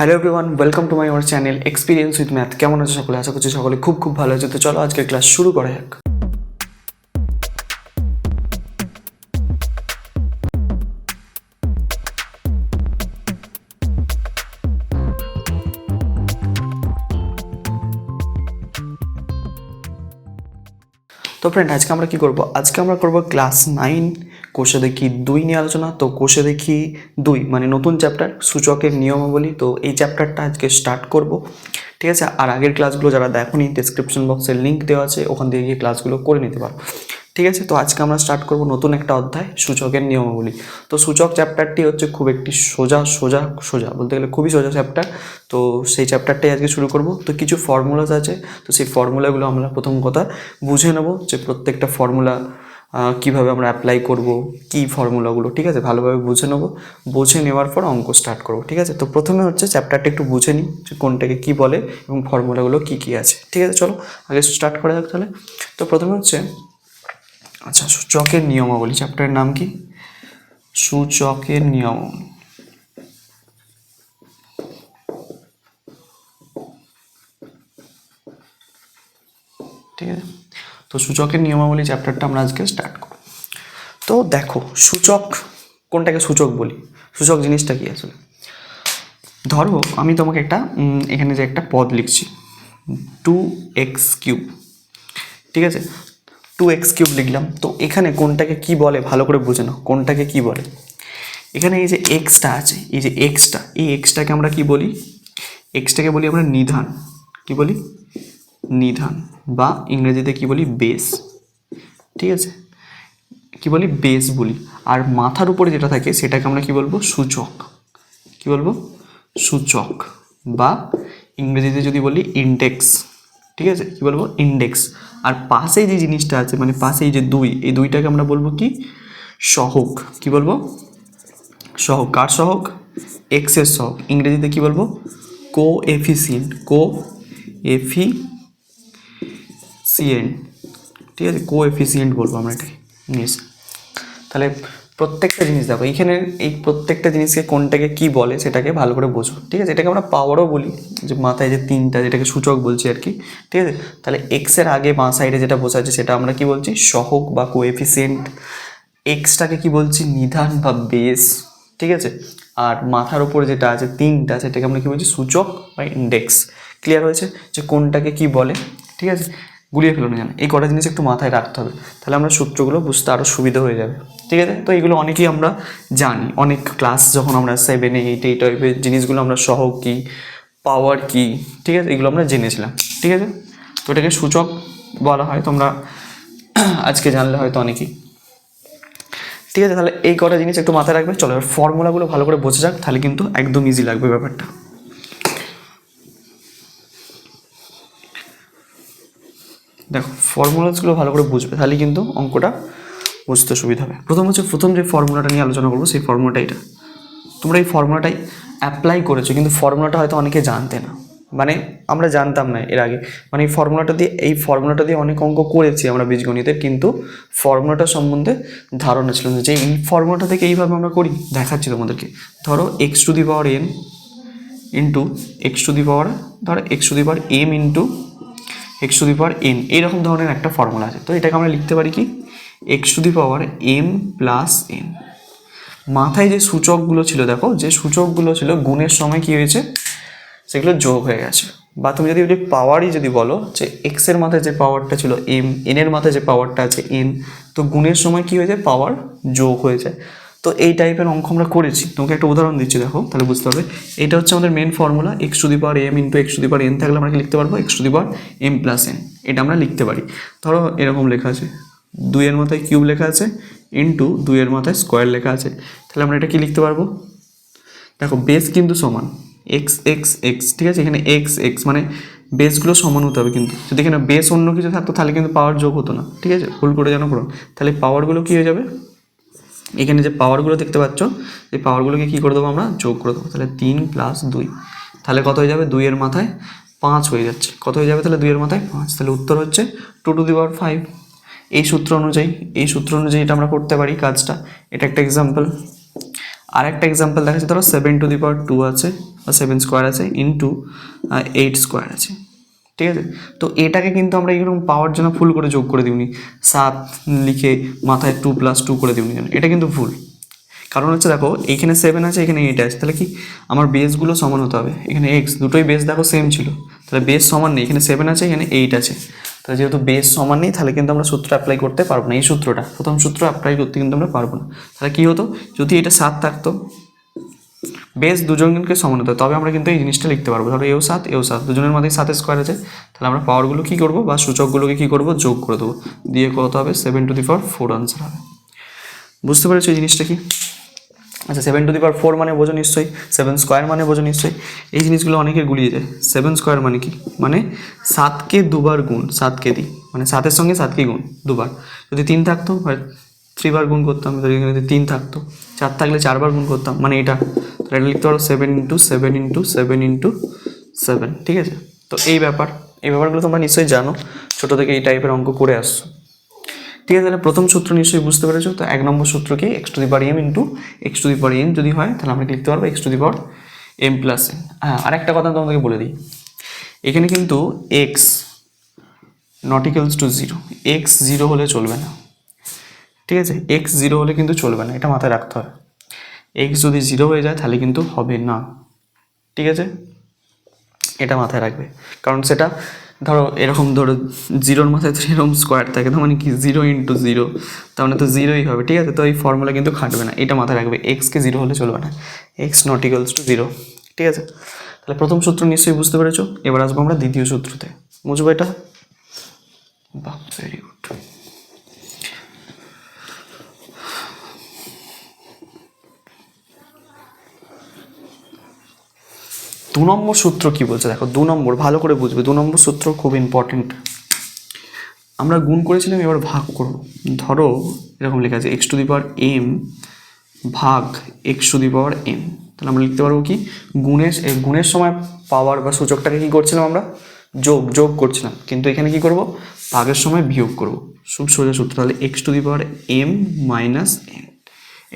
Hello everyone, welcome to my our channel experience with math. কেমন আছে সকলে? আশা করছি সকলে খুব খুব ভালো আছে। তো চলো আজকের ক্লাস শুরু করা যাক। তো ফ্রেন্ড, আজকে আমরা কি করব? আজকে আমরা করব ক্লাস 9 কোষে দেখি 2 নিয়ে আলোচনা। তো কোষে দেখি 2 মানে নতুন চ্যাপ্টার, সূচকের নিয়মাবলী। তো এই চ্যাপ্টারটা আজকে স্টার্ট করব, ঠিক আছে? আর আগের ক্লাসগুলো যারা দেখোনি, ডেসক্রিপশন বক্সে লিঙ্ক দেওয়া আছে, ওখান থেকে গিয়ে ক্লাসগুলো করে নিতে পারো, ঠিক আছে? তো আজকে আমরা স্টার্ট করব নতুন একটা অধ্যায়, সূচকের নিয়মাবলী। তো সূচক চ্যাপ্টারটি হচ্ছে খুব একটি সোজা বলতে গেলে খুবই সোজা চ্যাপ্টার। তো সেই চ্যাপ্টারটাই আজকে শুরু করব। তো কিছু ফর্মুলাস আছে, তো সেই ফর্মুলাগুলো আমরা প্রথম কথা বুঝে নেব, যে প্রত্যেকটা ফর্মুলা কীভাবে আমরা অ্যাপ্লাই করব, কী ফর্মুলাগুলো, ঠিক আছে? ভালোভাবে বুঝে নেব। বুঝে নেওয়ার পর অঙ্ক স্টার্ট করব, ঠিক আছে? তো প্রথমে হচ্ছে চ্যাপ্টারটা একটু বুঝে নিই, যে কোনটাকে কী বলে এবং ফর্মুলাগুলো কী কী আছে, ঠিক আছে? চলো আগে স্টার্ট করা যাক তাহলে। তো প্রথমে হচ্ছে আচ্ছা, সূচকের নিয়মাবলী। চ্যাপ্টারের নাম কি? সূচকের নিয়মাবলী। ঠিক আছে, তো সূচকের নিয়মাবলী চ্যাপ্টারটা আমরা আজকে স্টার্ট করব। তো দেখো, সূচক কোনটাকে সূচক বলি? সূচক জিনিসটা কি আসলে? ধরো আমি তোমাকে একটা এখানে যে একটা পদ লিখছি 2x3, ঠিক আছে? 2x3 লিখলাম। তো এখানে কোনটাকে কি বলে ভালো করে বুঝে নাও, কোনটাকে কি বলে। এখানে এই যে এক্সটা আছে, এই যে এক্সটা, এই এক্সটাকে আমরা কি বলি? এক্সটাকে বলি আমরা নিধান। কি বলি? নিধান, বা ইংরেজিতে কি বলি? বেস, ঠিক আছে? কি বলি? বেস বলি। আর মাথার উপরে যেটা থাকে সেটাকে আমরা কি বলবো? সূচক। কি বলবো? সূচক, বা ইংরেজিতে যদি বলি ইন্ডেক্স, ঠিক আছে? কি বলবো? ইন্ডেক্স। আর পাশেই যে জিনিসটা আছে, মানে পাশেই যে দুই, এই দুইটাকে আমরা বলবো কি? সহগ। কি বলবো? সহগ। কার সহগ? এক্সের সহগ। ইংরেজিতে কি বলবো? কোএফিসিয়েন্ট। কোএফিসিয়েন্ট, ঠিক আছে? কোএফিসিয়েন্ট বলবো আমরা এটাকে ইংলিশ। তাহলে প্রত্যেকটা জিনিস দেখো, এইখানে এই প্রত্যেকটা জিনিসকে কোনটাকে কি বলে সেটাকে ভালো করে বোঝো, ঠিক আছে? এটাকে আমরা পাওয়ারও বলি, যে মাথায় যে তিনটা, যেটাকে সূচক বলছি আর কি, ঠিক আছে? তাহলে এক্সের আগে বাঁ সাইডে যেটা বোঝাচ্ছে সেটা আমরা কি বলছি? সহগ বা কোএফিসিয়েন্ট। এক্সটাকে কি বলছি? নিধান বা বেস, ঠিক আছে? আর মাথার উপরে যেটা আছে তিনটা, সেটাকে আমরা কি বলছি? সূচক বা ইন্ডেক্স। ক্লিয়ার হয়েছে যে কোনটাকে কি বলে, ঠিক আছে? গুলিয়ে ফেলো না যেন, এই কটা জিনিস একটু মাথায় রাখতে হবে, তাহলে আমরা সূত্রগুলো বুঝতে আরও সুবিধা হয়ে যাবে, ঠিক আছে? তো এগুলো অনেকেই আমরা জানি, অনেক ক্লাস যখন আমরা 7, 8 এই টাইপের জিনিসগুলো আমরা সহগ কী, পাওয়ার কী, ঠিক আছে, এগুলো আমরা জেনেছিলাম, ঠিক আছে? তো এটাকে সূচক বলা হয়, তোমরা আজকে জানলে হয়তো অনেকেই, ঠিক আছে? তাহলে এই কটা জিনিস একটু মাথায় রাখবে। চলো এবার ফর্মুলাগুলো ভালো করে বোঝা যাক, তাহলে কিন্তু একদম ইজি লাগবে ব্যাপারটা। দেখো, ফর্মুলাসগুলো ভালো করে বুঝবে, তাহলে কিন্তু অঙ্কটা বুঝতে সুবিধা হবে। প্রথম যে ফর্মুলাটা নিয়ে আলোচনা করবো, সেই ফর্মুলাটা এটা। তোমরা এই ফর্মুলাটাই অ্যাপ্লাই করেছো, কিন্তু ফর্মুলাটা হয়তো অনেকে জানতে না, মানে আমরা জানতাম না এর আগে। মানে এই ফর্মুলাটা দিয়ে অনেক অঙ্ক করেছি আমরা বীজগণিতের, কিন্তু ফর্মুলাটা সম্বন্ধে ধারণা ছিল না, যে এই ফর্মুলাটা থেকে এইভাবে আমরা করি। দেখাচ্ছি তোমাদেরকে। ধরো x⁴n into x⁴m into x⁴n, এইরকম ধরনের একটা ফর্মুলা আছে। তো এটাকে আমরা লিখতে পারি কি? x⁴m plus n। মাথায় যে সূচকগুলো ছিল, দেখো যে সূচকগুলো ছিল গুণের সময় কি হয়েছে? সেগুলো যোগ হয়ে গেছে। বা তুমি যদি পাওয়ারই যদি বলো, যে এক্সের মাথায় যে পাওয়ারটা ছিল এম, এনের মাথায় যে পাওয়ারটা আছে এন, তো গুণের সময় কি হয়ে যায়? পাওয়ার যোগ হয়ে যায়। তো এই টাইপের অঙ্ক আমরা করেছি। তোমাকে একটা উদাহরণ দিচ্ছি, দেখো তাহলে বুঝতে হবে। এটা হচ্ছে আমাদের main formula, x⁴m into x⁴n থাকলে আমরা কি লিখতে পারবো? x⁴m প্লাস n, এটা আমরা লিখতে পারি। ধরো এরকম লেখা আছে, 2 এর মাথায় কিউব লেখা আছে ইন্টু 2 এর মাথায় স্কোয়ার লেখা আছে, তাহলে আমরা এটা কি লিখতে পারবো? দেখো বেস কিন্তু সমান এক্স এক্স এক্স, ঠিক আছে? এখানে এক্স এক্স মানে বেসগুলো সমান হতে হবে, কিন্তু যদি এখানে বেস অন্য কিছু থাকতো তাহলে কিন্তু পাওয়ার যোগ হতো না, ঠিক আছে? ভুল করে যেন করো। তাহলে পাওয়ারগুলো কী হয়ে যাবে? এখানে যে পাওয়ারগুলো দেখতে পাচ্ছ, এই পাওয়ারগুলোকে কী করে দেবো আমরা? যোগ করে দেবো। তাহলে 3 + 2, তাহলে কত হয়ে যাবে? 2 এর মাথায় 5 হয়ে যাচ্ছে। কত হয়ে যাবে তাহলে? 2 এর মাথায় 5। তাহলে উত্তর হচ্ছে 2⁵। এই সূত্র অনুযায়ী এটা আমরা করতে পারি কাজটা। এটা একটা এক্সাম্পল। আর একটা এক্সাম্পল দেখাচ্ছি, ধরো 7^2 আছে বা 7 স্কোয়ার আছে ইন্টু 8 স্কোয়ার আছে, ঠিক আছে। তো এটাকে কিন্তু আমরা এরকম পাওয়ার জন্য ফুল করে যোগ করে দিইনি, 7 লিখে মাথায় 2 + 2 করে দিইনি, এটা কিন্তু ভুল। কারণ হচ্ছে দেখো এইখানে 7 আছে, এখানে 8 আছে, তাহলে কি আমার বেসগুলো সমান হতে হবে। এখানে এক্স দুটোই বেস দেখো সেম ছিল, তাহলে বেস সমান নেই, এখানে 7 আছে, এখানে 8 আছে, তাহলে যেহেতু বেস সমান নেই তাহলে কিন্তু আমরা সূত্র অ্যাপ্লাই করতে পারবো না। এই সূত্রটা প্রথম সূত্র অ্যাপ্লাই করতে কিন্তু আমরা পারবো না। তাহলে কী হতো, যদি এটা 7 থাকতো, বেস দুজনকে সমান হতো, তবে আমরা কিন্তু এই জিনিসটা লিখতে পারবো। ধরো এও 7 এও 7, দুজনের মধ্যেই 7 স্কোয়ার আছে, তাহলে আমরা পাওয়ারগুলো কী করবো বা সূচকগুলোকে কী করবো, যোগ করে দেবো, দিয়ে কত হবে 7^4 আনসার হবে। বুঝতে পেরেছো এই জিনিসটা কি? আচ্ছা 7^4 মানে বোঝো নিশ্চয়ই, 7 স্কোয়ার মানে বোঝো নিশ্চয়ই। এই জিনিসগুলো অনেকের গুলিয়ে যায়। 7 স্কোয়ার মানে কি, মানে 7কে দুবার গুণ, 7কে দিই মানে 7-এর সঙ্গে 7কে গুণ দুবার। যদি 3 থাকতো 3 বার গুণ করতাম, যদি এখানে 3 থাকতো, 4 থাকলে 4 বার গুণ করতাম, মানে এটা। তাহলে এটা লিখতে পারো 7×7×7×7, ঠিক আছে। তো এই ব্যাপারগুলো তোমরা নিশ্চয়ই জানো, ছোটো থেকে এই টাইপের অঙ্ক করে আসছো, ঠিক আছে। তাহলে প্রথম সূত্র নিশ্চয়ই বুঝতে পেরেছো। তো 1 নম্বর সূত্র কি, x⁴m যদি হয় তাহলে আমরা লিখতে পারবো x⁴m + n। হ্যাঁ, আরেকটা কথা তোমাদেরকে বলে দিই, এখানে কিন্তু x ≠ 0, x 0 হলে চলবে না, ঠিক আছে। x 0 হলে কিন্তু চলবে না, এটা মাথায় রাখতে হবে। x যদি 0 হয়ে যায় তাহলে কিন্তু হবে না, ঠিক আছে, এটা মাথায় রাখবে। কারণ সেটা ধরো এরকম, ধরো 0-র মাথায় তো এরকম স্কোয়ার থাকে, তার মানে কি 0×0, তার মানে তো 0ই হবে, ঠিক আছে। তো এই ফর্মুলা কিন্তু খাটবে না, এটা মাথায় রাখবে, এক্সকে 0 হলে চলবে না, x ≠ 0, ঠিক আছে। তাহলে প্রথম সূত্র নিশ্চয়ই বুঝতে পেরেছো। এবার আসবো আমরা দ্বিতীয় সূত্রতে, বুঝবো এটা? বাহ, ভেরি গুড। 2 নম্বর সূত্র কি বলছে দেখো, 2 নম্বর ভালো করে বুঝবে, 2 নম্বর সূত্র খুব ইম্পর্টেন্ট। আমরা গুণ করেছিলাম, এবার ভাগ করব। ধরো এরকম লেখা আছে x⁴m ভাগ x⁴n, তাহলে আমরা লিখতে পারবো কি, গুণের সময় পাওয়ার বা সূচকটাকে কি করছিলাম আমরা, যোগ করছিলাম, কিন্তু এখানে কি করব, ভাগের সময় বিয়োগ করব। খুব সোজা সূত্র, তাহলে x⁴m - n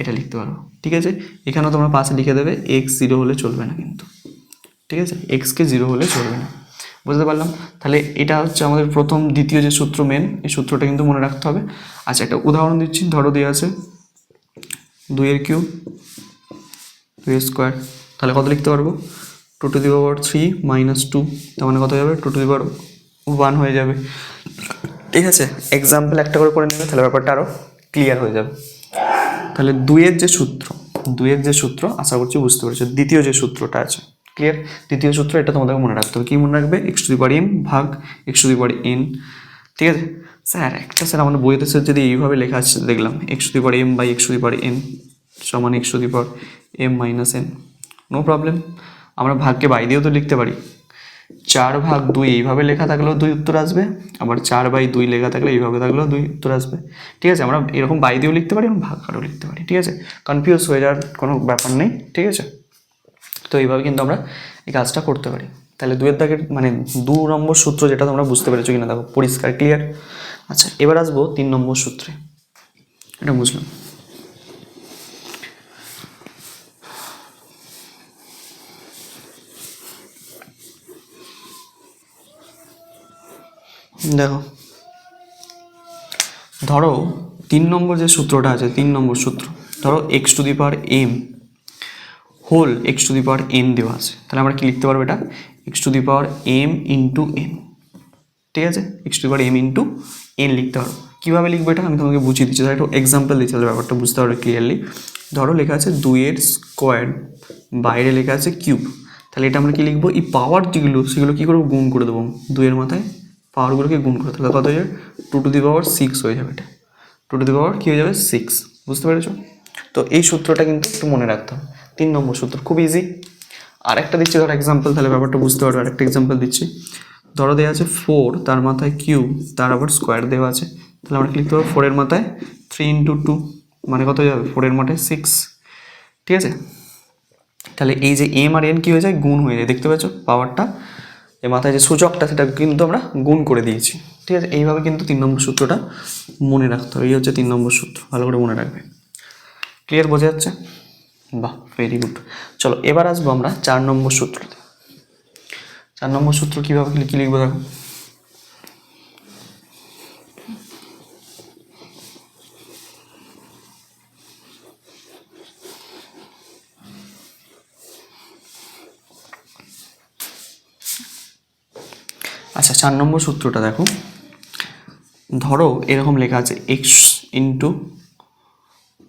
এটা লিখতে পারবো, ঠিক আছে। এখানেও তোমরা পাশে লিখে দেবে, x 0 হলে চলবে না কিন্তু, ঠিক আছে, এক্সকে 0 হলে চলবে না, বুঝতে পারলাম। তাহলে এটা হচ্ছে আমাদের প্রথম, দ্বিতীয় যে সূত্র মেন, এই সূত্রটা কিন্তু মনে রাখতে হবে। আচ্ছা একটা উদাহরণ দিচ্ছি, ধরো দেওয়া আছে 2^3 2² তাহলে কত লিখতে পারবো, 2^3 - 2, তার মানে কত হয়ে যাবে, 2^1 হয়ে যাবে, ঠিক আছে। এক্সাম্পল একটা করে নেবে, তাহলে ব্যাপারটা আরও ক্লিয়ার হয়ে যাবে। তাহলে 2-এর যে সূত্র আশা করছি বুঝতে পেরেছো। দ্বিতীয় যে সূত্রটা আছে, ক্লিয়ার, দ্বিতীয় সূত্র, এটা তোমাদেরকে মনে রাখতে হবে। কি মনে রাখবে, x⁴m ভাগ x⁴n, ঠিক আছে। স্যার আমাদের বইতে স্যার যদি এইভাবে লেখা আছে দেখলাম, x⁴m/x⁴n সমান x⁴m - n, নো প্রবলেম। আমরা ভাগকে বাই দিয়েও তো লিখতে পারি, 4/2 এইভাবে লেখা থাকলেও 2 উত্তর আসবে, আবার 4/2 লেখা থাকলে এইভাবে থাকলেও 2 উত্তর আসবে, ঠিক আছে। আমরা এরকম বাই দিয়েও লিখতে পারি এবং ভাগ করেও লিখতে পারি, ঠিক আছে। কনফিউজ হয়ে যাওয়ার কোনো ব্যাপার নেই, ঠিক আছে। তো এইভাবে কিন্তু আমরা এই কাজটা করতে পারি। তাহলে 2-এর দাগের মানে 2 নম্বর সূত্র যেটা তোমরা বুঝতে পেরেছো কিনা দেখো, পরিষ্কার, ক্লিয়ার। আচ্ছা এবার আসবো 3 নম্বর সূত্রে, এটা বুঝলাম। দেখো ধরো 3 নম্বর যে সূত্রটা আছে, 3 নম্বর সূত্র, ধরো x⁴m হোল x⁴n দেওয়া আছে, তাহলে আমরা কি লিখতে পারবো, এটা x⁴m × n, ঠিক আছে, x⁴m × n লিখতে পারবো। কীভাবে লিখবো এটা আমি তোমাকে বুঝিয়ে দিচ্ছি, তাহলে একটু এক্সাম্পল দিচ্ছি, তাহলে ব্যাপারটা বুঝতে পারবে ক্লিয়ারলি। ধরো লেখা আছে 2-এর স্কোয়ার, বাইরে লেখা আছে কিউব, তাহলে এটা আমরা কি লিখবো, এই পাওয়ার যেগুলো সেগুলো কী করবো, গুণ করে দেবো, 2-এর মাথায় পাওয়ারগুলোকে গুণ করে, তাহলে কত হয়ে যাবে, 2⁶ হয়ে যাবে, এটা 2⁶ কী হয়ে যাবে 6, বুঝতে পেরেছো। তো এই সূত্রটা কিন্তু একটু মনে রাখতে হবে, 3 নম্বর সূত্র, খুব ইজি। আর একটা দিচ্ছি ধরো এক্সাম্পল, তাহলে ব্যাপারটা বুঝতে পারবে। আরেকটা এক্সাম্পল দিচ্ছি, ধরো দেওয়া আছে 4, তার মাথায় কিউব, তার আবার স্কোয়ার দেওয়া আছে, তাহলে আমরা কি লিখতে পারবো, 4-এর মাথায় 3 × 2 মানে কত হয়ে যাবে, 4-এর মাথায় 6, ঠিক আছে। তাহলে এই যে m আর n কী হয়ে যায়, গুণ হয়ে যায়, দেখতে পাচ্ছ পাওয়ারটা, এর মাথায় যে সূচকটা সেটা কিন্তু আমরা গুণ করে দিয়েছি, ঠিক আছে। এইভাবে কিন্তু 3 নম্বর সূত্রটা মনে রাখতে হবে, এই হচ্ছে 3 নম্বর সূত্র, ভালো করে মনে রাখবে, ক্লিয়ার, বোঝা যাচ্ছে। বাহ, ভেরি গুড। চলো এবার আসবো আমরা 4 নম্বর সূত্রতে। 4 নম্বর সূত্র কীভাবে কি লিখবো দেখো। আচ্ছা, 4 নম্বর সূত্রটা দেখো, ধরো এরকম লেখা আছে x into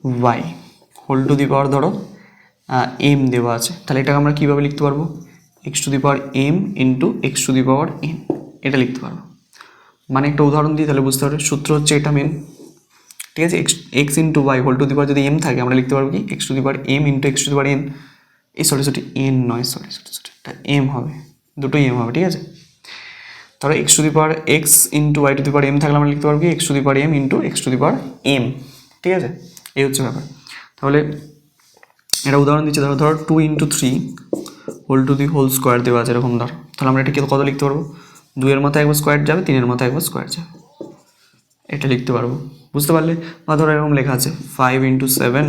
y whole to the power ধরো এম দেওয়া আছে, তাহলে এটাকে আমরা কীভাবে লিখতে পারবো? X to the power M into x to the power N, এটা লিখতে পারবো। মানে একটা উদাহরণ দিই তাহলে বুঝতে পারবে, সূত্র হচ্ছে এটা মেন, ঠিক আছে। X into y whole to the power যদি এম থাকে আমরা লিখতে পারবো কি x to the power M into x to the power n. Sorry n নয়, সরি এটা এম হবে, দুটোই এম হবে, ঠিক আছে। ধরো x to the power x into y to the power m থাকলে আমরা লিখতে পারবো কি x to the power M into x to the power m, ঠিক আছে। এই হচ্ছে ব্যাপার। তাহলে এটা উদাহরণ দিচ্ছে, ধরো 2 into 3 whole to the whole square দেওয়া আছে এরকম ধর, তাহলে আমরা এটা কত লিখতে পারবো? 2 এর মাথায় একবার স্কোয়ার যাবে, 3 এর মাথায় একবার স্কোয়ার যাবে, এটা লিখতে পারবো, বুঝতে পারলে। বা ধরো এরকম লেখা আছে 5 ইন্টু 7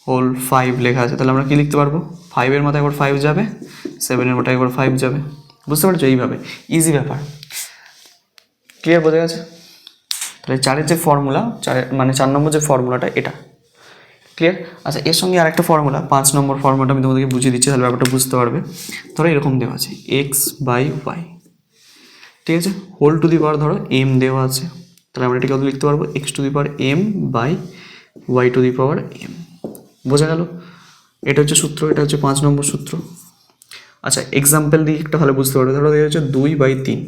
হোল 5 লেখা আছে, তাহলে আমরা কি লিখতে পারবো? 5 এর মাথায় একবার 5 যাবে, 7 এর মাথায় একবার 5 যাবে, বুঝতে পারছো? এইভাবে ইজি ব্যাপার, ক্লিয়ার, বোঝা গেছে? তাহলে 4-এর যে ফর্মুলা, 4 নম্বর যে ফর্মুলাটা এটা ক্লিয়ার। আচ্ছা, এর সঙ্গে আর একটা ফর্মুলা 5 নম্বর ফর্মুলাটা আমি তোমাদেরকে বুঝিয়ে দিচ্ছি, তাহলে ব্যাপারটা বুঝতে পারবে। ধরো এরকম দেওয়া আছে এক্স বাই ওয়াই, ঠিক আছে, হোল টু দি পাওয়ার ধরো এম দেওয়া আছে, তাহলে আমরা এটা কত লিখতে পারবো? X to the power M by Y to the power M, বোঝা গেল? এটা হচ্ছে সূত্র, এটা হচ্ছে 5 নম্বর সূত্র। আচ্ছা, এক্সাম্পল দিয়ে একটা ভালো বুঝতে পারবে। ধরো দেওয়া হচ্ছে 2/3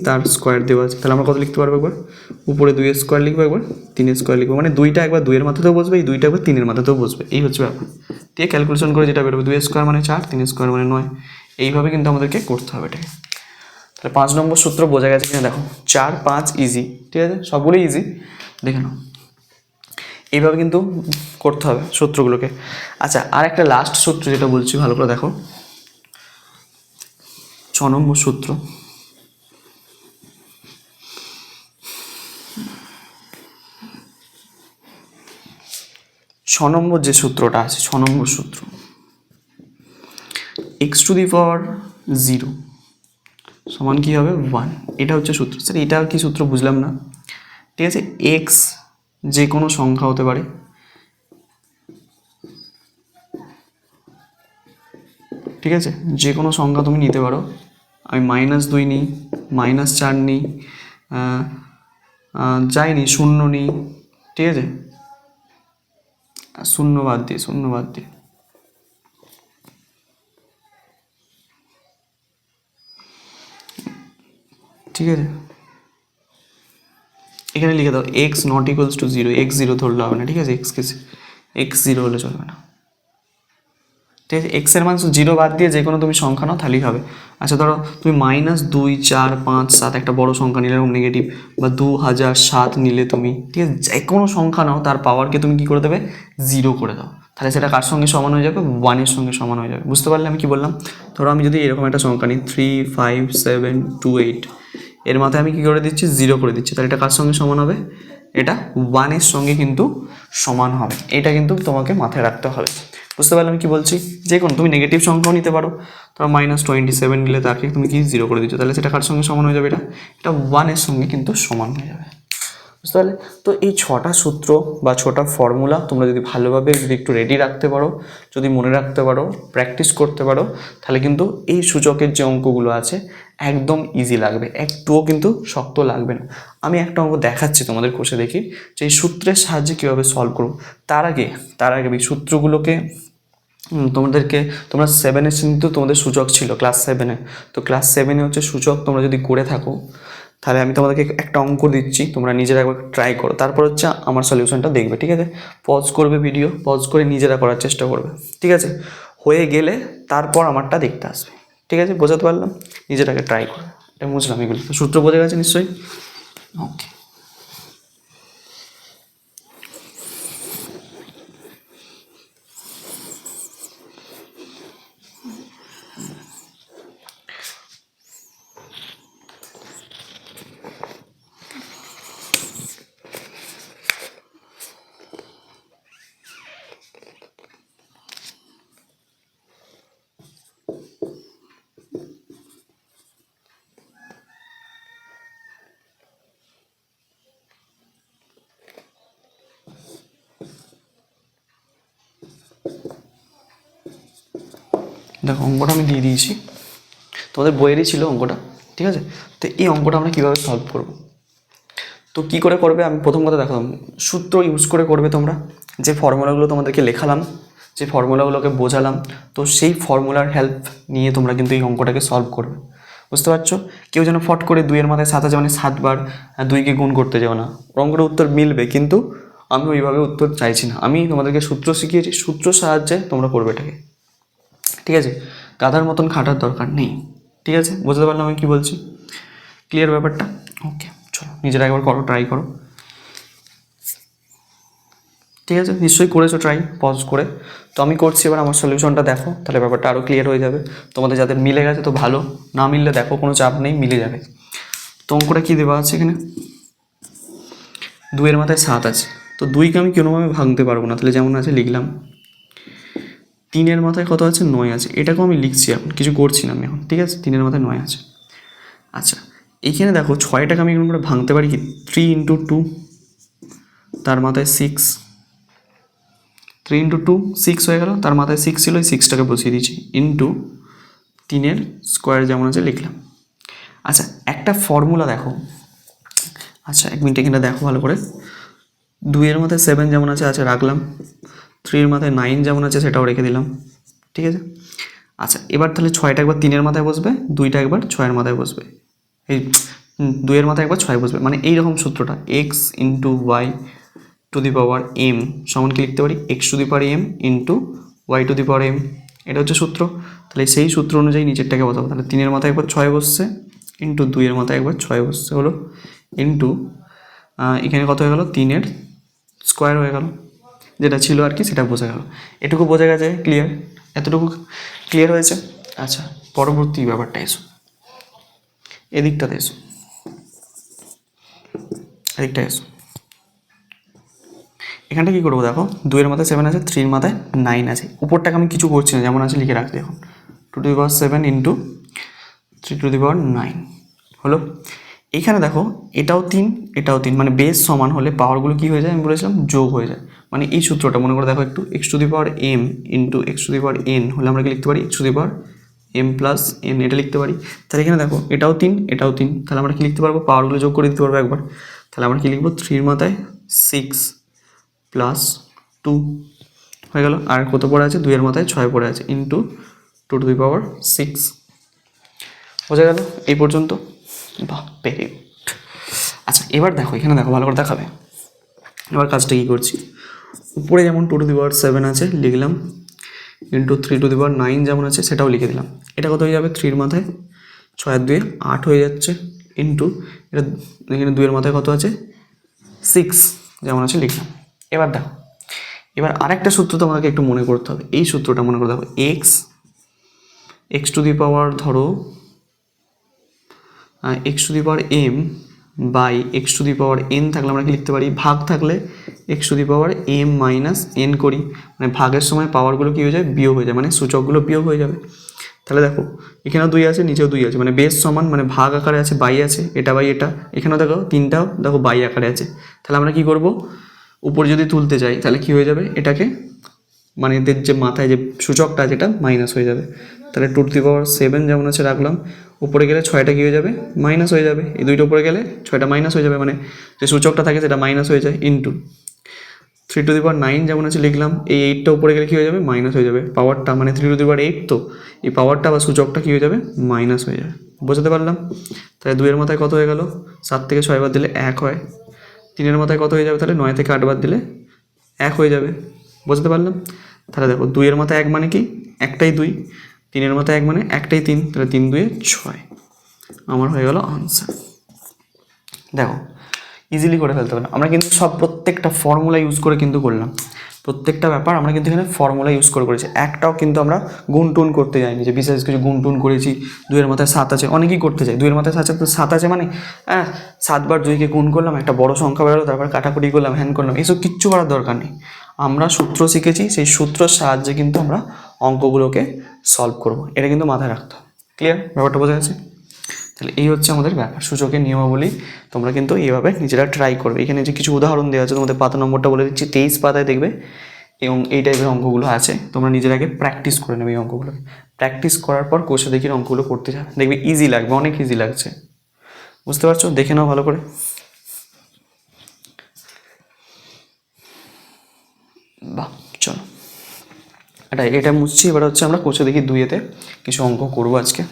তার স্কোয়ার দেওয়া আছে, তাহলে আমরা কত লিখতে পারবো? একবার উপরে 2 স্কোয়ার লিখবো, একবার 3 স্কোয়ার লিখবো, মানে 2টা একবার 2 এর মাথাতেও বসবে, এই 2টা একবার 3 এর মাথাতেও বসবে, এই হচ্ছে ব্যাপার। দিয়ে ক্যালকুলেশন করে যেটা বেরোবে 2 স্কোয়ার মানে 4, 3 স্কোয়ার মানে 9, এইভাবে কিন্তু আমাদেরকে করতে হবে এটাকে। তাহলে 5 নম্বর সূত্র বোঝা গেছে কিনা দেখো, 4, 5 ইজি, ঠিক আছে, সবগুলোই ইজি, দেখে নাও। এইভাবে কিন্তু করতে হবে সূত্রগুলোকে। আচ্ছা, আর একটা লাস্ট সূত্র যেটা বলছি ভালো করে দেখো, 6 নম্বর সূত্র। 6 নম্বর যে সূত্রটা আছে, 6 নম্বর সূত্র, এক্স টু দি পাওয়ার 0 সমান কী হবে? 1, এটা হচ্ছে সূত্র। স্যার এটা কি সূত্র বুঝলাম না। ঠিক আছে, এক্স যে কোনো সংখ্যা হতে পারে, ঠিক আছে, যে কোনো সংখ্যা তুমি নিতে পারো। আমি -2 নিই, -4 নিই, যাই নিই, 0 নিই, ঠিক আছে, 0 বাদ দিয়ে, ঠিক আছে। এখানে লিখে দাও x not equals to 0, x 0 ধরলে হবে না, ঠিক আছে, এক্স 0 হলে চলবে না, ঠিক আছে। এক্সের মান 0 বাদ দিয়ে যে কোনো তুমি সংখ্যা নাও তাহলেই হবে। আচ্ছা, ধরো তুমি -2, 4, 5, 7 একটা বড় সংখ্যা নিলে এরকম নেগেটিভ, বা 2007 নিলে তুমি, ঠিক আছে, যে কোনো সংখ্যা নাও তার পাওয়ারকে তুমি কী করে দেবে? 0 করে দাও, তাহলে সেটা কার সঙ্গে সমান হয়ে যাবে? 1-এর সঙ্গে সমান হয়ে যাবে, বুঝতে পারলে আমি কি বললাম? ধরো আমি যদি এরকম একটা সংখ্যা নিই 3, 5, 7, 2, 8, এর মাথায় আমি কী করে দিচ্ছি? 0 করে দিচ্ছি, তাহলে এটা কার সঙ্গে সমান হবে? এটা 1-এর সঙ্গে কিন্তু সমান হবে, এটা কিন্তু তোমাকে মাথায় রাখতে হবে, বুঝতে পারলে আমি কি বলছি? যে কোনো তুমি নেগেটিভ সংখ্যাও নিতে পারো, ধরো -27 নিলে তাকে তুমি কি 0 করে দিচ্ছ, তাহলে সেটা কার সঙ্গে সমান হয়ে যাবে? এটা 1-এর সঙ্গে কিন্তু সমান হয়ে যাবে, বুঝতে পারলে? তো এই 6টা সূত্র বা 6টা ফর্মুলা তোমরা যদি ভালোভাবে যদি একটু রেডি রাখতে পারো, যদি মনে রাখতে পারো, প্র্যাকটিস করতে পারো, তাহলে কিন্তু এই সূচকের যে অঙ্কগুলো আছে একদম ইজি লাগবে, একটুও কিন্তু শক্ত লাগবে না। আমি একটা অঙ্ক দেখাচ্ছি তোমাদের কোষে, দেখি যে এই সূত্রের সাহায্যে কীভাবে সলভ করবো। তার আগে এই সূত্রগুলোকে তোমরা 7-এ কিন্তু তোমাদের সূচক ছিল ক্লাস 7-এ, তো ক্লাস 7-এ হচ্ছে সূচক তোমরা যদি করে থাকো, তাহলে আমি তোমাদেরকে একটা অঙ্ক দিচ্ছি, তোমরা নিজেরা একবার ট্রাই করো, তারপর হচ্ছে আমার সলিউশনটা দেখবে, ঠিক আছে। পজ করবে, ভিডিও পজ করে নিজেরা করার চেষ্টা করবে, ঠিক আছে। হয়ে গেলে তারপর আমারটা দেখতে আসবে, ঠিক আছে, বোঝাতে পারলাম? নিজেরাকে ট্রাই করবে, এটা বুঝলাম। এগুলো সূত্র বোঝা গেছে নিশ্চয়ই? ওকে। দেখো অঙ্কটা আমি দিয়ে দিয়েছি, তোমাদের বইয়েরই ছিল অঙ্কটা, ঠিক আছে। তো এই অঙ্কটা আমরা কীভাবে সলভ করব, তো কী করে করবে আমি প্রথম কথা দেখালাম, সূত্র ইউজ করে করবে তোমরা। যে ফর্মুলাগুলো তোমাদেরকে লেখালাম, যে ফর্মুলাগুলোকে বোঝালাম, তো সেই ফর্মুলার হেল্প নিয়ে তোমরা কিন্তু এই অঙ্কটাকে সলভ করবে, বুঝতে পারছো। কেউ যেন ফট করে 2 এর মাথায় 7 আছে মানে 7 বার 2কে গুণ করতে যাও না, অঙ্কটা উত্তর মিলবে, কিন্তু আমি ওইভাবে উত্তর চাইছি না। আমি তোমাদেরকে সূত্র শিখিয়েছি, সূত্র সাহায্যে তোমরা করবে এটাকে, ঠিক আছে। গাধার মতন খাটার দরকার নেই, ঠিক আছে। বুঝতে পারলাম আমি কী বলছি, ক্লিয়ার ব্যাপারটা? ওকে, চলো নিজেরা একবার করো, ট্রাই করো, ঠিক আছে। নিশ্চয়ই করেছো ট্রাই, পজ করে। তো আমি করছি, এবার আমার সলিউশনটা দেখো, তাহলে ব্যাপারটা আরও ক্লিয়ার হয়ে যাবে। তোমাদের যাদের মিলে গেছে তো ভালো, না মিললে দেখো কোনো চাপ নেই, মিলে যাবে। তো অঙ্কটা কী দেওয়া আছে এখানে, 2 এর মাথায় 7 আছে, তো 2কে আমি কোনোভাবে ভাঙতে পারবো না, তাহলে যেমন আছে লিখলাম। 3 এর মাথায় কত আছে, 9 আছে, এটাকেও আমি লিখছি, এখন কিছু করছি না আমি এখন, ঠিক আছে। 3 এর মাথায় 9 আছে। আচ্ছা, এইখানে দেখো 6টাকে আমি এরকম করে ভাঙতে পারি কি, 3 × 2, তার মাথায় 6, 3 × 2 6 হয়ে গেল, তার মাথায় 6 ছিল, ওই 6টাকে বসিয়ে দিয়েছি, ইন্টু 3 স্কোয়ার যেমন আছে লিখলাম। আচ্ছা, একটা ফর্মুলা দেখো, আচ্ছা 1 মিনিট এখানে দেখো ভালো করে। 2 এর মাথায় 7 যেমন আছে রাখলাম, 3 এর মাথায় 9 যেমন আছে সেটাও রেখে দিলাম, ঠিক আছে। আচ্ছা, এবার তাহলে 6টা একবার 3 এর মাথায় বসবে, 2টা একবার 6 এর মাথায় বসবে, এই 2 এর মাথায় একবার 6 বসবে, মানে এইরকম সূত্রটা x × y two the power m সমান কি লিখতে পারি, x to the power m into y two the power m, এটা হচ্ছে সূত্র। তাহলে সেই সূত্র অনুযায়ী নিচেরটাকে বসাবো, তাহলে 3 এর মাথায় একবার 6 বসছে, ইন্টু 2 এর মাথায় একবার 6 বসছে হলো, ইন্টু এখানে কত হয়ে গেল, 3 স্কোয়ার হয়ে গেল, যেটা ছিল আর কি সেটা বোঝা গেল। এটুকু বোঝা গেছে, ক্লিয়ার? এতটুকু ক্লিয়ার হয়েছে? আচ্ছা, পরবর্তী ব্যাপারটা এসো, এদিকটাতে এসো, এদিকটা এসো। এখানটা কী করবো দেখো, 2 এর মাথায় 7 আছে, 3 এর মাথায় 9 আছে, উপরটাকে আমি কিছু করছি না, যেমন আছে লিখে রাখছি এখন, 2 to the power 7 into 3 to the power 9 হলো। এইখানে দেখো এটাও 3 এটাও 3, মানে বেস সমান হলে পাওয়ারগুলো কী হয়ে যায়, আমি বলেছিলাম যোগ হয়ে যায়। মানে এই সূত্রটা মনে করে দেখো একটু, x to the power m into x to the power n হলে আমরা কি লিখতে পারি, x to the power m plus n, এটা লিখতে পারি। তাহলে এখানে দেখো এটাও 3 এটাও 3, তাহলে আমরা কি লিখতে পারবো, পাওয়ারগুলো যোগ করে দিতে পারবো একবার। তাহলে আমরা কি লিখবো, 3 এর মাথায় 6 প্লাস 2 হয়ে গেল, আর কত পড়ে আছে, 2 এর মাথায় 6 পড়ে আছে, ইন্টু 2 টু দি পাওয়ার 6, বোঝা গেল এই পর্যন্ত? বাহ, ভেরি গুড। আচ্ছা, এবার দেখো এখানে দেখো ভালো করে দেখাবে, এবার কাজটা কী করছি, উপরে যেমন 2 টু দি পাওয়ার 7 আছে লিখলাম, ইন্টু 3 টু দি পাওয়ার 9 যেমন আছে সেটাও লিখে দিলাম। এটা কত হয়ে যাবে, 3 এর মাথায় 6 আর 2 8 হয়ে যাচ্ছে, ইন্টু এটা এখানে 2 এর মাথায় কত আছে, 6 যেমন আছে লিখলাম। এবার দেখো, এবার আরেকটা সূত্র তোমাকে একটু মনে করতে হবে, এই সূত্রটা মনে করে দেখো, x টু দি পাওয়ার ধরো x to the power m by x to the power n থাকলে আমরা কি লিখতে পারি, ভাগ থাকলে x to the power m minus n করি, মানে ভাগের সময় পাওয়ারগুলো কী হয়ে যায়, বিয়োগ হয়ে যায়, মানে সূচকগুলো বিয়োগ হয়ে যাবে। তাহলে দেখো এখানেও 2 আছে, নিচেও 2 আছে, মানে বেস সমান, মানে ভাগ আকারে আছে, বাই আছে, এটা বাই এটা, এখানেও দেখো 3টাও দেখো বাই আকারে আছে। তাহলে আমরা কি করব, উপর যদি তুলতে যাই তাহলে কি হয়ে যাবে, এটাকে মানে এদের যে মাথায় যে সূচকটা আছে এটা মাইনাস হয়ে যাবে। তাহলে 2 টু দি পাওয়ার 7 যেমন আছে রাখলাম, উপরে গেলে 6টা কী হয়ে যাবে, মাইনাস হয়ে যাবে, এই 2টা উপরে গেলে 6টা মাইনাস হয়ে যাবে, মানে যে সূচকটা থাকে সেটা মাইনাস হয়ে যায়, ইন্টু 3 টু দি পাওয়ার 9 যেমন আছে লিখলাম, এই 8টা উপরে গেলে কী হয়ে যাবে, মাইনাস হয়ে যাবে, পাওয়ারটা মানে 3 টু দি পাওয়ার 8, তো এই পাওয়ারটা বা সূচকটা কী হয়ে যাবে, মাইনাস হয়ে যাবে, বোঝাতে পারলাম? তাহলে 2 এর মাথায় কত হয়ে গেল, 7 থেকে 6 বাদ দিলে 1 হয়, 3 এর মাথায় কত হয়ে যাবে, তাহলে 9 থেকে 8 বাদ দিলে 1 হয়ে যাবে, বোঝাতে পারলাম? তাহলে দেখো 2 এর মাথায় 1 মানে কি, একটাই 2, 3 এর মাথায় 1 মানে একটাই 3, তাহলে 3 2 6, আমার হয়ে গেল আনসার। দেখো ইজিলি করে ফেলতে পারলাম আমরা, কিন্তু সব প্রত্যেকটা ফর্মুলা ইউজ করে কিন্তু করলাম, প্রত্যেকটা ব্যাপার আমরা কিন্তু এখানে ফর্মুলা ইউজ করে করেছি, একটাও কিন্তু আমরা গুণ টুন করতে যাইনি যে বিশেষ কিছু গুণ টুন করেছি। 2 এর মাথায় 7 আছে, অনেকেই করতে চাই, 2 এর মাথায় 7 আছে মানে 7 বার 2কে গুণ করলাম, একটা বড় সংখ্যা বেরোলো, তারপর কাটাকুটি করলাম, হ্যান করলাম, এইসব কিচ্ছু করার দরকার নেই। আমরা সূত্র শিখেছি, সেই সূত্রের সাহায্যে কিন্তু আমরা অঙ্কগুলোকে সলভ করব, এটা কিন্তু মাথায় রাখতে হবে। ক্লিয়ার, ব্যাপারটা বোঝা গেছে? তাহলে এই হচ্ছে আমাদের ব্যাপার, সূচকের নিয়মাবলী। তোমরা কিন্তু এইভাবে নিজেরা ট্রাই করবে। এখানে যে কিছু উদাহরণ দেওয়া আছে, তোমাদের পাতা নম্বরটা বলে দিচ্ছি, 23 পাতায় দেখবে এবং এই টাইপের অঙ্কগুলো আছে, তোমরা নিজের আগে প্র্যাকটিস করে নেবে এই অঙ্কগুলোকে। প্র্যাকটিস করার পর কোষে দেখি অঙ্কগুলো করতে যাবে, দেখবে ইজি লাগবে, অনেক ইজি লাগছে। বুঝতে পারছো? দেখে নাও ভালো করে। বাহ, চলো এটা মুছছি। এবার হচ্ছে আমরা কোষে দেখি 2-এতে কিছু অঙ্ক করবো আজকে।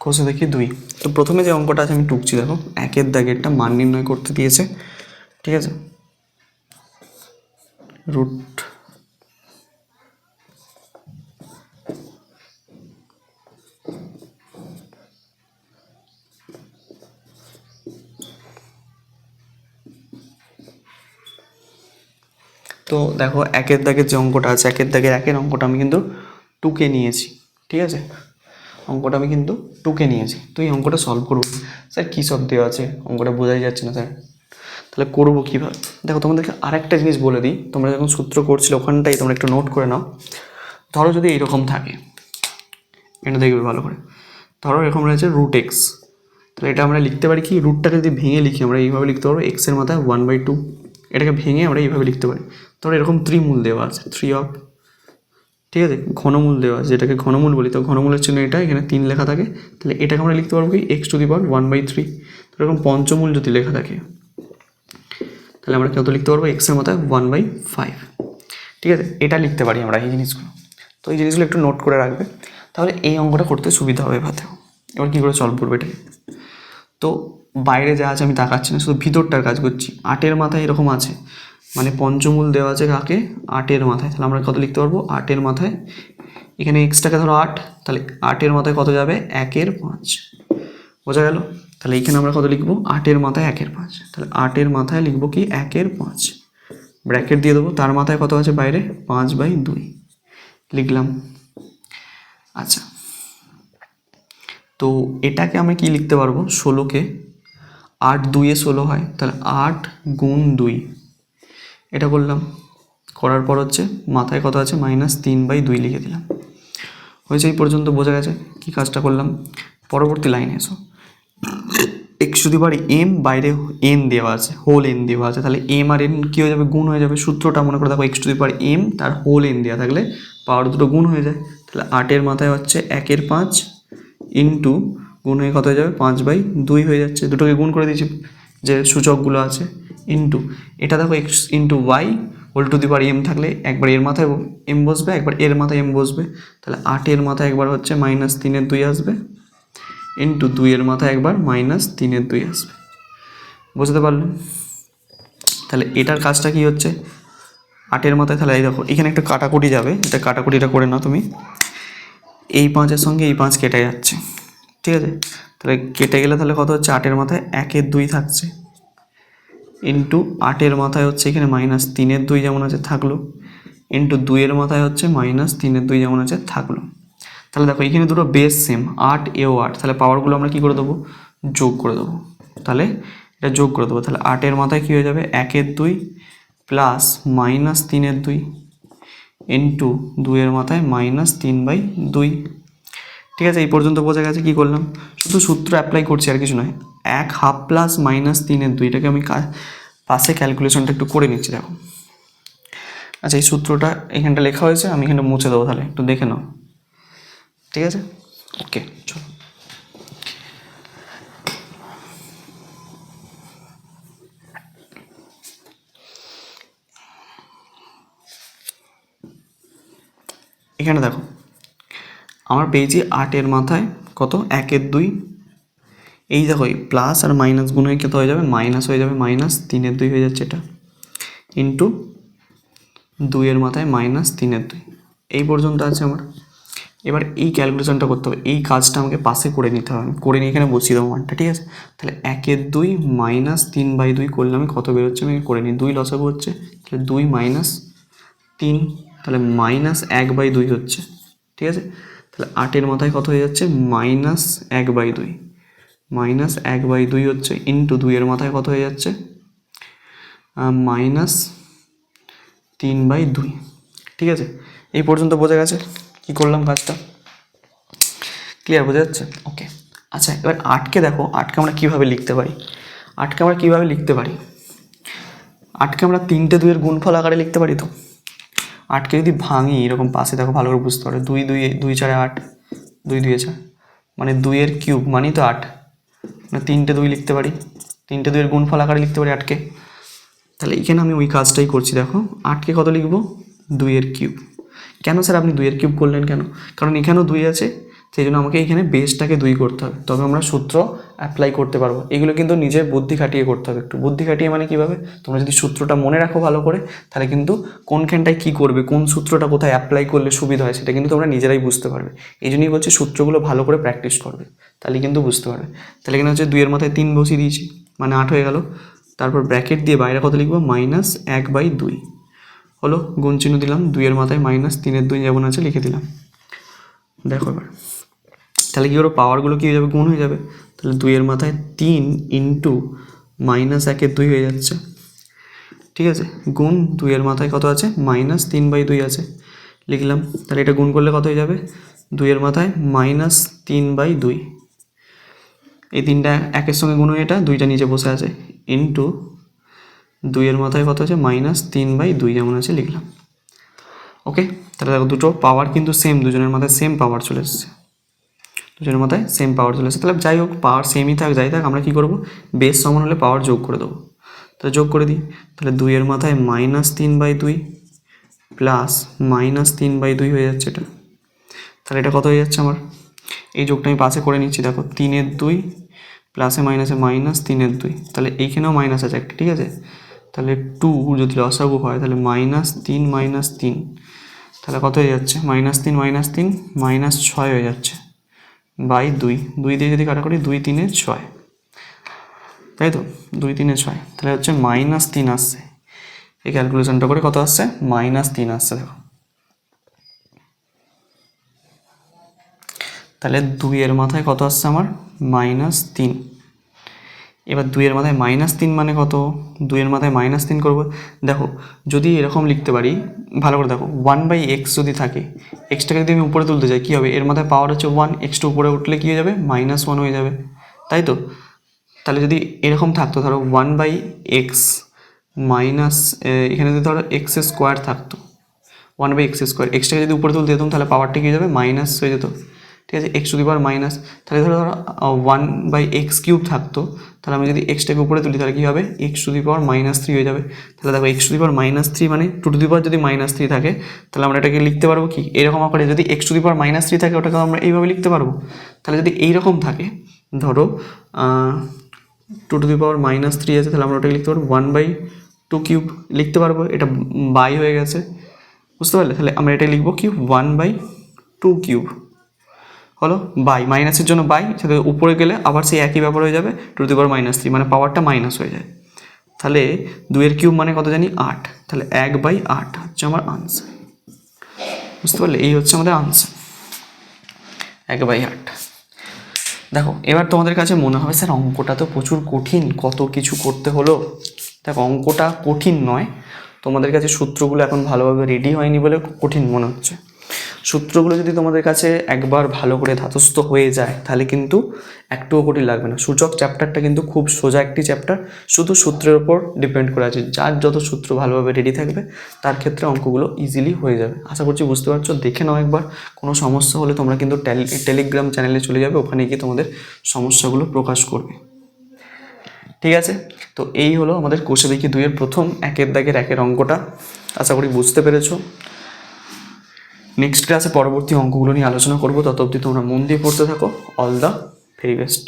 কোষে দেখি 2। তো প্রথমে যে অঙ্কটা আছে আমি টুকছি, দেখো 1-এর দাগেরটা মান নির্ণয় করতে দিয়েছে, ঠিক আছে। রুট তো দেখো 1-এর দাগের যে অঙ্কটা আছে, 1-এর দাগের 1-এর অঙ্কটা আমি কিন্তু টুকে নিয়েছি, ঠিক আছে। অঙ্কটা আমি কিন্তু টুকে নিয়েছি। তো এই অঙ্কটা সলভ করবো। স্যার কী সব দেওয়া আছে, অঙ্কটা বোঝাই যাচ্ছে না স্যার, তাহলে করবো কীভাবে? দেখো তোমাদেরকে আরেকটা জিনিস বলে দিই, তোমরা যখন সূত্র করছিলে ওখানটাই তোমরা একটু নোট করে নাও। ধরো যদি এইরকম থাকে, এটা দেখবে ভালো করে, ধরো এরকম রয়েছে রুট এক্স, তাহলে এটা আমরা লিখতে পারি কি, রুটটাকে যদি ভেঙে লিখি আমরা এইভাবে লিখতে পারবো, এক্সের মাথায় 1/2, এটাকে ভেঙে আমরা এইভাবে লিখতে পারি। ধরো এরকম ত্রিমূল দেওয়া আছে, 3 অফ, ঠিক আছে, ঘনমূল দেওয়া আছে, যেটাকে ঘনমূল বলি। তো ঘনমূলের চিহ্ন এটা, এখানে 3 লেখা থাকে, তাহলে এটাকে আমরা লিখতে পারবো কি x⁻1/3। তো এরকম পঞ্চমূল যদি লেখা থাকে তাহলে আমরা কত লিখতে পারবো, এক্সের মাথায় 1/5, ঠিক আছে। এটা লিখতে পারি আমরা এই জিনিসগুলো। তো এই জিনিসগুলো একটু নোট করে রাখবে, তাহলে এই অঙ্কটা করতে সুবিধা হবে ভাতেও। এবার কী করে সলভ করবে এটাকে? তো বাইরে যা আছে আমি তাকাচ্ছি না, শুধু ভিতরটার কাজ করছি। 8-এর মাথায় এরকম আছে, মানে পঞ্চমূল দেওয়া আছে কাকে, 8-এর মাথায়। তাহলে আমরা কত লিখতে পারবো, 8-এর মাথায়, এখানে এক্সটাকে ধরো 8, তাহলে 8-এর মাথায় কত যাবে, 1/5, বোঝা গেল? তাহলে এইখানে আমরা কত লিখবো, 8-এর মাথায় 1/5, তাহলে 8-এর মাথায় লিখবো কি 1/5, ব্র্যাকেট দিয়ে দেবো, তার মাথায় কত আছে বাইরে, 5/2 লিখলাম। আচ্ছা, তো এটাকে আমি কি লিখতে পারবো, 16কে 8 2-এ 16 হয়, তাহলে 8 গুণ 2, এটা করলাম। করার পর হচ্ছে মাথায় কত আছে, -3/2 লিখে দিলাম। হয়েছে, এই পর্যন্ত বোঝা গেছে কি কাজটা করলাম। পরবর্তী লাইনে এসো, x⁻m, বাইরে n দেওয়া আছে, হোল n দেওয়া আছে, তাহলে m আর n কী হয়ে যাবে, গুণ হয়ে যাবে। সূত্রটা মনে করে দেখো, x⁻m তার হোল n দেওয়া থাকলে পাওয়ার দুটো গুণ হয়ে যায়। তাহলে 8-এর মাথায় হচ্ছে 1/5 ইন্টু গুণ হয়ে কত হয়ে যাবে, 5/2 হয়ে যাচ্ছে। দুটোকে গুণ করে দিয়েছি যে সূচকগুলো আছে, ইন্টু এটা দেখো x into y whole to the power m থাকলে একবার এর মাথায় m বসবে, একবার এর মাথায় m বসবে। তাহলে 8-এর মাথায় একবার হচ্ছে -3/2 আসবে, ইন্টু 2-এর মাথায় একবার -3/2 আসবে। বুঝতে পারলে? তাহলে এটার কাজটা কি হচ্ছে, 8-এর মাথায়, তাহলে এই দেখো এখানে একটা কাটাকুটি যাবে, এটা কাটাকুটিটা করে নাও তুমি। এই 5-এর সঙ্গে এই 5 কেটে যাচ্ছে, ঠিক আছে। তাহলে কেটে গেলে তাহলে কত হচ্ছে, 8-এর মাথায় 1/2 থাকছে, ইন্টু 8-এর মাথায় হচ্ছে এখানে -3/2 যেমন আছে থাকলো, ইন্টু 2-এর মাথায় হচ্ছে -3/2 যেমন আছে থাকলো। তাহলে দেখো এখানে দুটো বেস সেম, 8 এও 8, তাহলে পাওয়ারগুলো আমরা কী করে দেবো, যোগ করে দেবো। তাহলে এটা যোগ করে দেবো, তাহলে 8-এর মাথায় কী হয়ে যাবে, 1/2 প্লাস -3/2 ইন্টু 2-এর মাথায় -3/2, ঠিক আছে। এই পর্যন্ত বোঝা গেছে কী করলাম, শুধু সূত্র অ্যাপ্লাই করছি আর কিছু নয়। 1/2 প্লাস -3/2, এটাকে আমি পাশে ক্যালকুলেশনটা একটু করে নিচ্ছি, দেখো। আচ্ছা, এই সূত্রটা এখানটা লেখা হয়েছে, আমি এখানটা মুছে দেবো, তাহলে একটু দেখে নাও, ঠিক আছে। ওকে, চলো। এখানে দেখো আমার পেয়েছি 8-এর মাথায় কত, 1/2, এই দেখো এই প্লাস আর মাইনাস গুণ হয়ে কত হয়ে যাবে, মাইনাস হয়ে যাবে, -3/2 হয়ে যাচ্ছে এটা, ইন্টু 2-এর মাথায় -3/2, এই পর্যন্ত আছে আমার। এবার এই ক্যালকুলেশনটা করতে হবে, এই কাজটা আমাকে পাশে করে নিতে হবে, করে নিয়ে এখানে বসিয়ে দেবো মানটা, ঠিক আছে। তাহলে 1/2 -3/2 করলে আমি কত বেরোচ্ছে, আমি করে নিই, 2 লসাগু হচ্ছে, তাহলে 2 - 3, তাহলে -1/2 হচ্ছে, ঠিক আছে। তাহলে 8-এর মাথায় কত হয়ে যাচ্ছে, -1/2, -1/2 হচ্ছে ইন্টু 2-এর মাথায় কত হয়ে যাচ্ছে, -3/2, ঠিক আছে। এই পর্যন্ত বোঝা গেছে কি করলাম কাজটা, ক্লিয়ার, বোঝা যাচ্ছে? ওকে। আচ্ছা, এবার 8কে দেখো, 8কে আমরা কীভাবে লিখতে পারি, 8কে আমরা 3টে 2-এর গুণফল আকারে লিখতে পারি। তো 8কে যদি ভাঙি এরকম পাশে দেখো, ভালো করে বুঝতে পারো, 2 2 4 8, 2 2 4, মানে 2-এর কিউব মানেই তো 8, মানে 3টে 2 লিখতে পারি, 3টে 2-এর গুণফল আকারে লিখতে পারি 8কে। তাহলে এখানে আমি ওই কাজটাই করছি, দেখো 8কে কত লিখবো, 2-এর কিউব। কেন স্যার আপনি 2-এর কিউব করলেন কেন, কারণ এখানেও 2 আছে, সেই জন্য আমাকে এখানে বেসটাকে 2 করতে হবে, তবে আমরা সূত্র অ্যাপ্লাই করতে পারবো। এগুলো কিন্তু নিজের বুদ্ধি খাটিয়ে করতে হবে, একটু বুদ্ধি খাটিয়ে মানে কীভাবে, তোমরা যদি সূত্রটা মনে রাখো ভালো করে, তাহলে কিন্তু কোনখানটায় কী করবে, কোন সূত্রটা কোথায় অ্যাপ্লাই করলে সুবিধা হয় সেটা কিন্তু তোমরা নিজেরাই বুঝতে পারবে। এই জন্যই বলছি সূত্রগুলো ভালো করে প্র্যাকটিস করবে, তাহলে কিন্তু বুঝতে পারবে। তাহলে এখানে হচ্ছে 2-এর মাথায় 3 বসিয়ে দিয়েছি, মানে 8 হয়ে গেল। তারপর ব্র্যাকেট দিয়ে বাইরে কত লিখবো, -1/2 হলো, গুণ চিহ্ন দিলাম, 2-এর মাথায় -3/2 যেমন আছে লিখে দিলাম। দেখো এবার তাহলে কী করবো, পাওয়ারগুলো কী হয়ে যাবে, গুণ হয়ে যাবে। তাহলে 2-এর মাথায় 3 ইন্টু -1/2 হয়ে যাচ্ছে, ঠিক আছে, গুণ 2-এর মাথায় কত আছে, -3/2 আছে, লিখলাম। তাহলে এটা গুণ করলে কত হয়ে যাবে, 2-এর মাথায় -3/2, এই 3টা একের সঙ্গে গুণ হয়ে এটা 2টা নিচে বসে আছে, ইন্টু 2-এর মাথায় কত আছে, -3/2 যেমন আছে লিখলাম। ওকে, তাহলে দেখো দুটো পাওয়ার কিন্তু সেম, দুজনের মাথায় সেম পাওয়ার চলে এসেছে, দুজনের মাথায় সেম পাওয়ার চলে এসেছে। তাহলে যাই হোক, পাওয়ার সেমই থাক যাই থাক, আমরা কী করবো, বেস সমান হলে পাওয়ার যোগ করে দেবো। তাহলে যোগ করে দিই, তাহলে 2-এর মাথায় -3/2 প্লাস -3/2 হয়ে যাচ্ছে এটা। তাহলে এটা কত হয়ে যাচ্ছে আমার, এই যোগটা আমি পাশে করে নিচ্ছি, দেখো 3-এর 2 প্লাসে মাইনাসে -3/2, তাহলে এইখানেও মাইনাস আছে একটা, ঠিক আছে। তাহলে 2 যদি লসাগু হয় তাহলে -3 -3, তাহলে কত হয়ে যাচ্ছে, -3 -3 -6 হয়ে যাচ্ছে, বাই 2, 2 দিয়ে যদি কাটাকুটি 2 3 6, তাই তো, 2 3 6, তাহলে হচ্ছে -3 আসছে, এই ক্যালকুলেশনটা করে কত আসছে, -3 আসছে। দেখো তাহলে 2-এর মাথায় কত আসছে আমার, -3। এবার 2-এর মাথায় -3 মানে কত, 2-এর মাথায় -3 করবো। দেখো যদি এরকম লিখতে পারি, ভালো করে দেখো, 1/x যদি থাকে, এক্সটাকে যদি আমি উপরে তুলতে চাই কী হবে, এর মাথায় পাওয়ার হচ্ছে 1, এক্সটা উপরে উঠলে কী হয়ে যাবে, -1 হয়ে যাবে, তাই তো। তাহলে যদি এরকম থাকতো, ধরো 1/x মাইনাস, এখানে যদি ধরো x² থাকতো, 1/x², এক্সটাকে যদি উপরে তুলতে যেতাম তাহলে পাওয়ারটা কী হয়ে যাবে, মাইনাস হয়ে যেত, ঠিক আছে, x⁻⁻, তাহলে ধরো 1/x³ থাকতো, তাহলে আমি যদি এক্সটাকে উপরে তুলি তাহলে কী হবে, x⁻³ হয়ে যাবে। তাহলে দেখো x⁻³ মানে 2 যদি -3 থাকে, তাহলে আমরা এটাকে লিখতে পারবো কি এরকম আকারে, যদি x⁻³ থাকে ওটাকে আমরা এইভাবে লিখতে পারবো। তাহলে যদি এইরকম থাকে, ধরো 2⁻³ আছে, তাহলে আমরা ওটাকে লিখতে পারবো 1/2³ লিখতে পারবো, এটা বাই হয়ে গেছে, বুঝতে পারলে। তাহলে আমরা এটা লিখবো কি 1/2³ হলো, বাই, মাইনাসের জন্য বাই, সেটা উপরে গেলে আবার সেই একই ব্যাপার হয়ে যাবে, 2⁻³ মানে পাওয়ারটা মাইনাস হয়ে যায়। তাহলে 2-এর কিউব মানে কত জানি, 8, তাহলে 1/8 হচ্ছে আমার আনসার, বুঝতে পারলে, এই হচ্ছে আমাদের আনসার 1/8। দেখো এবার তোমাদের কাছে মনে হবে স্যার অঙ্কটা তো প্রচুর কঠিন, কত কিছু করতে হলো। দেখো অঙ্কটা কঠিন নয়, তোমাদের কাছে সূত্রগুলো এখন ভালোভাবে রেডি হয়নি বলে কঠিন মনে হচ্ছে। সূত্রগুলো যদি তোমাদের কাছে একবার ভালো করে ধাতস্থ হয়ে যায় তাহলে কিন্তু একটুও কঠিন লাগবে না। সূচক চ্যাপ্টারটা কিন্তু খুব সোজা একটি চ্যাপ্টার, শুধু সূত্রের ওপর ডিপেন্ড করে আছে, যার যত সূত্র ভালোভাবে রেডি থাকবে তার ক্ষেত্রে অঙ্কগুলো ইজিলি হয়ে যাবে। আশা করছি বুঝতে পারছো, দেখে নাও একবার। কোনো সমস্যা হলে তোমরা কিন্তু টেলিগ্রাম চ্যানেলে চলে যাবে, ওখানে গিয়ে তোমাদের সমস্যাগুলো প্রকাশ করবে, ঠিক আছে। তো এই হলো আমাদের কোষে দেখি 2-এর প্রথম 1-এর দাগের 1-এর অঙ্কটা, আশা করি বুঝতে পেরেছো। নেক্সট ক্লাসে পরবর্তী অঙ্কগুলো নিয়ে আলোচনা করবো, তত অবধি তোমরা মন দিয়ে পড়তে থাকো। All the very best.